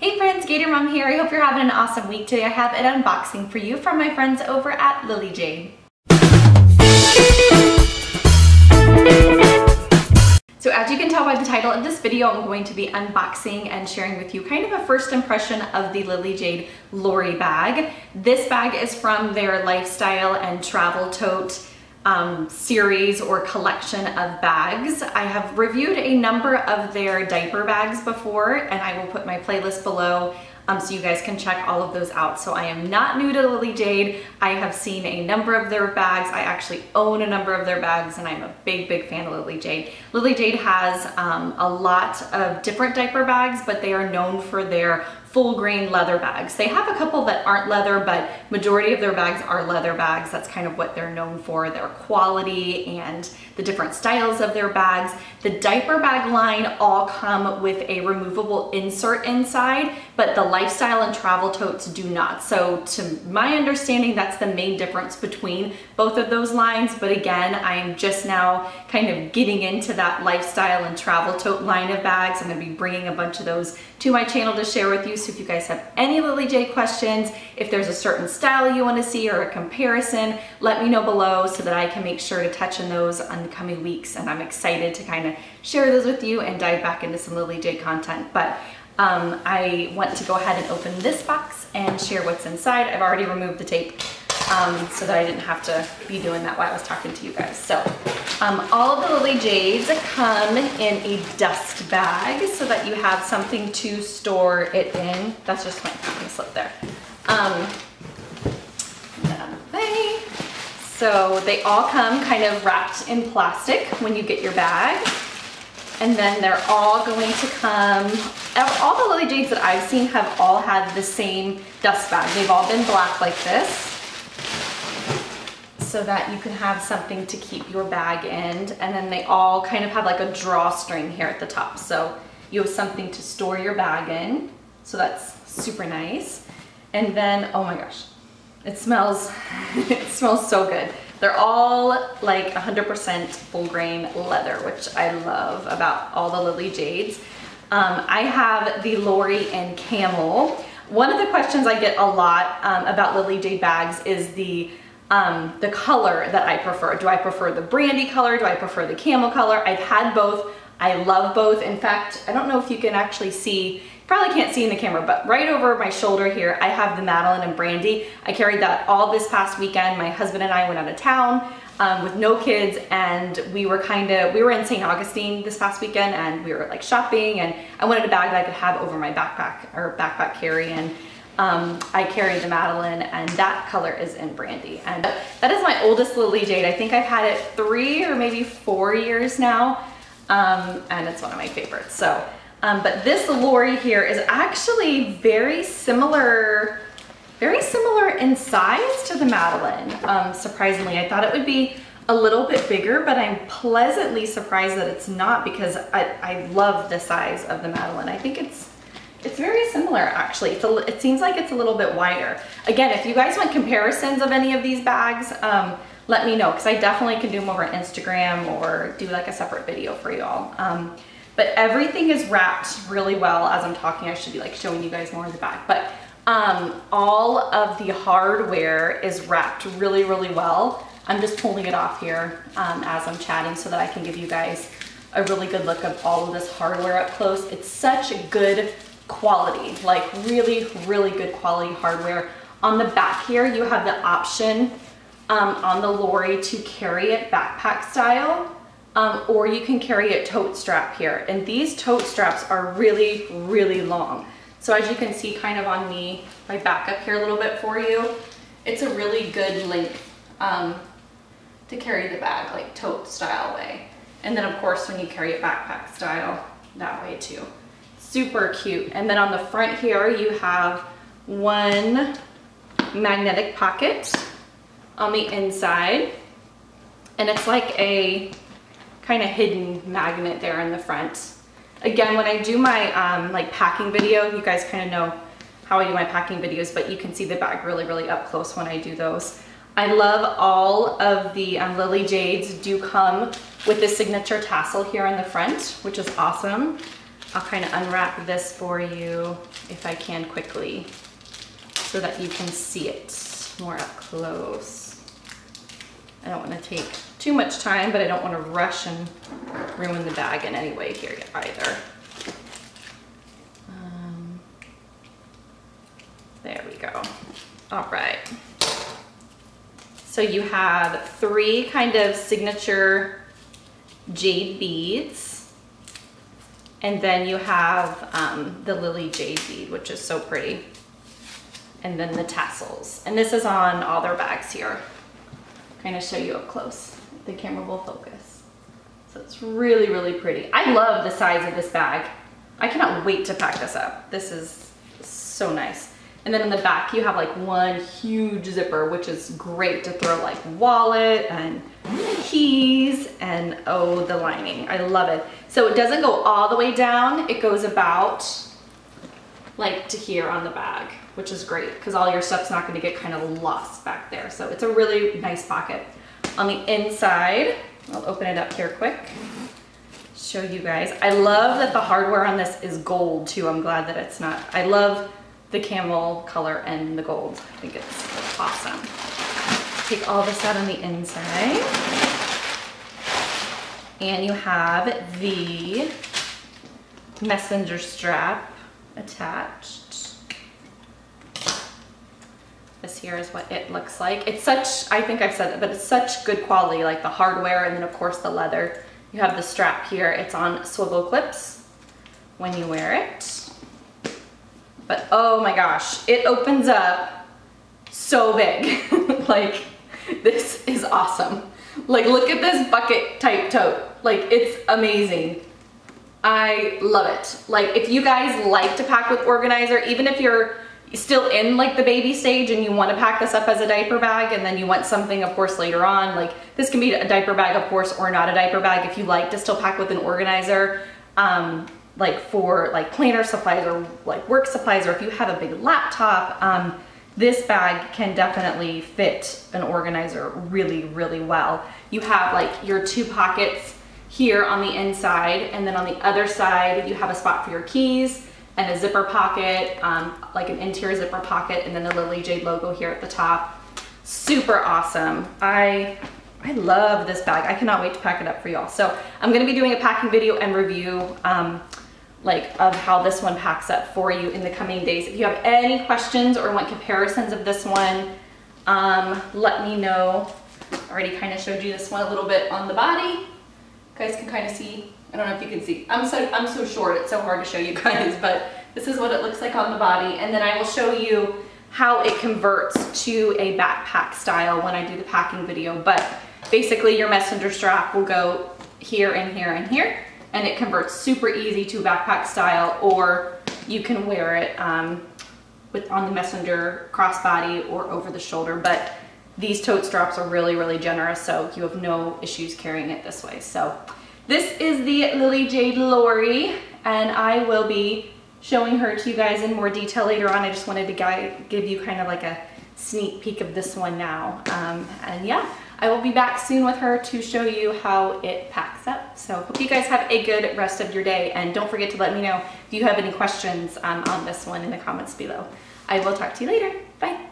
Hey friends, Gator Mom here. I hope you're having an awesome week. Today I have an unboxing for you from my friends over at Lily Jade. So as you can tell by the title of this video, I'm going to be unboxing and sharing with you kind of a first impression of the Lily Jade Lorie bag. This bag is from their lifestyle and travel tote series or collection of bags. I have reviewed a number of their diaper bags before, and I will put my playlist below so you guys can check all of those out. So I am not new to Lily Jade. I have seen a number of their bags. I actually own a number of their bags, and I'm a big fan of Lily Jade. Lily Jade has a lot of different diaper bags, but they are known for their full grain leather bags. They have a couple that aren't leather, but majority of their bags are leather bags. That's kind of what they're known for, their quality and the different styles of their bags. The diaper bag line all come with a removable insert inside, but the lifestyle and travel totes do not. So to my understanding, that's the main difference between both of those lines. But again, I'm just now kind of getting into that lifestyle and travel tote line of bags. I'm gonna be bringing a bunch of those to my channel to share with you. So if you guys have any Lily Jade questions, if there's a certain style you want to see or a comparison, let me know below so that I can make sure to touch on those on the coming weeks. And I'm excited to kind of share those with you and dive back into some Lily Jade content. But I want to go ahead and open this box and share what's inside. I've already removed the tape so that I didn't have to be doing that while I was talking to you guys. So all of the Lily Jades come in a dust bag so that you have something to store it in. That's just my packing slip there. So they all come kind of wrapped in plastic when you get your bag. And then they're all going to come, all the Lily Jades that I've seen have all had the same dust bag. They've all been black like this, so that you can have something to keep your bag in. And then they all kind of have like a drawstring here at the top. So you have something to store your bag in. So that's super nice. And then, oh my gosh, it smells, it smells so good. They're all like 100% full grain leather, which I love about all the Lily Jades. I have the Lorie and Camel. One of the questions I get a lot about Lily Jade bags is the color that I prefer. Do I prefer the brandy color? Do I prefer the camel color? I've had both. I love both. In fact, I don't know if you can actually see, probably can't see in the camera, but right over my shoulder here, I have the Madeline and Brandy. I carried that all this past weekend. My husband and I went out of town with no kids, and we were in St. Augustine this past weekend, and we were like shopping, and I wanted a bag that I could have over my backpack or backpack carry, and I carried the Madeline, and that color is in Brandy. And that is my oldest Lily Jade. I think I've had it 3 or maybe 4 years now, and it's one of my favorites. So, but this Lorie here is actually very similar in size to the Madeline. Surprisingly, I thought it would be a little bit bigger, but I'm pleasantly surprised that it's not, because I love the size of the Madeline. I think it's very similar actually. It seems like it's a little bit wider. Again, if you guys want comparisons of any of these bags, let me know, because I definitely can do them over Instagram or do like a separate video for y'all. But everything is wrapped really well. As I'm talking, I should be like showing you guys more of the bag. But all of the hardware is wrapped really well. I'm just pulling it off here as I'm chatting so that I can give you guys a really good look of all of this hardware up close. It's such a good quality, like really good quality hardware. On the back here, you have the option on the Lorie to carry it backpack style, or you can carry it tote strap here. And these tote straps are really long. So as you can see kind of on me, if I back up here a little bit for you, it's a really good length to carry the bag like tote style way. And then of course when you carry it backpack style that way too. Super cute. And then on the front here you have one magnetic pocket on the inside, and it's like a kind of hidden magnet there in the front. Again, when I do my like packing video, you guys kind of know how I do my packing videos, but you can see the bag really up close when I do those. I love all of the Lily Jades do come with the signature tassel here in the front, which is awesome. I'll kind of unwrap this for you if I can quickly so that you can see it more up close. I don't want to take too much time, but I don't want to rush and ruin the bag in any way here either. There we go. All right. So you have 3 kind of signature jade beads, and then you have the lily jade bead, which is so pretty, and then the tassels. And this is on all their bags here. Kind of show you up close. The camera will focus. So it's really, really pretty. I love the size of this bag. I cannot wait to pack this up. This is so nice. And then in the back you have like one huge zipper, which is great to throw like wallet and keys and oh, the lining. I love it. So it doesn't go all the way down. It goes about like to here on the bag, which is great because all your stuff's not going to get kind of lost back there. So it's a really nice pocket. On the inside, I'll open it up here quick, show you guys. I love that the hardware on this is gold too. I'm glad that it's not. I love the camel color and the gold. I think it's awesome. Take all this out on the inside. And you have the messenger strap attached. This here is what it looks like. It's such, I think I've said it, but it's such good quality, like the hardware and then of course the leather. You have the strap here. It's on swivel clips when you wear it. But oh my gosh, it opens up so big. Like, this is awesome. Like, look at this bucket type tote. Like, it's amazing. I love it. Like, if you guys like to pack with organizer, even if you're still in like the baby stage and you want to pack this up as a diaper bag and then you want something of course later on, like this can be a diaper bag of course or not a diaper bag if you like to still pack with an organizer. Like for like planner supplies or like work supplies, or if you have a big laptop, this bag can definitely fit an organizer really, really well. You have like your 2 pockets here on the inside, and then on the other side, you have a spot for your keys and a zipper pocket, like an interior zipper pocket, and then the Lily Jade logo here at the top. Super awesome. I love this bag. I cannot wait to pack it up for y'all. So I'm gonna be doing a packing video and review like of how this one packs up for you in the coming days. If you have any questions or want comparisons of this one, let me know. I already kind of showed you this one a little bit on the body. You guys can kind of see. I don't know if you can see. I'm so short, it's so hard to show you guys, but this is what it looks like on the body. And then I will show you how it converts to a backpack style when I do the packing video. But basically your messenger strap will go here and here and here, and it converts super easy to backpack style, or you can wear it on the messenger crossbody or over the shoulder. But these tote straps are really, really generous, so you have no issues carrying it this way. So this is the Lily Jade Lorie, and I will be showing her to you guys in more detail later on. I just wanted to give you kind of like a sneak peek of this one now. And yeah, I will be back soon with her to show you how it packs up. So hope you guys have a good rest of your day, and don't forget to let me know if you have any questions on this one in the comments below. I will talk to you later. Bye.